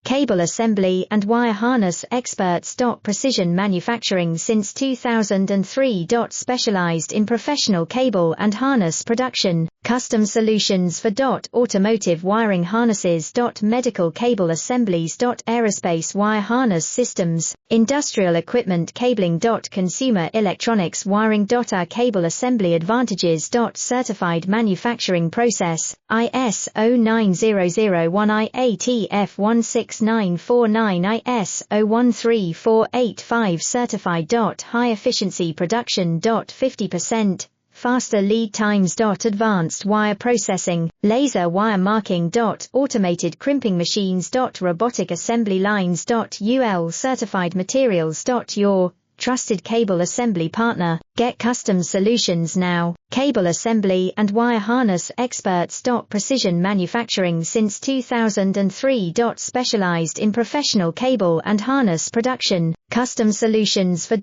cable assembly and wire harness experts. Precision manufacturing since 2003. Specialized in professional cable and harness production, custom solutions for automotive wiring harnesses. Medical cable assemblies. Aerospace wire harness systems, industrial equipment cabling. Consumer electronics wiring. Our cable assembly advantages. Certified manufacturing process, ISO 9001 IATF 16949 ISO 13485 certified. High efficiency production. 50% faster lead times. Advanced wire processing, laser wire marking. Automated crimping machines. Robotic assembly lines. UL certified materials. Your trusted cable assembly partner. Get custom solutions now. Cable assembly and wire harness experts. Precision manufacturing since 2003. Specialized in professional cable and harness production, custom solutions for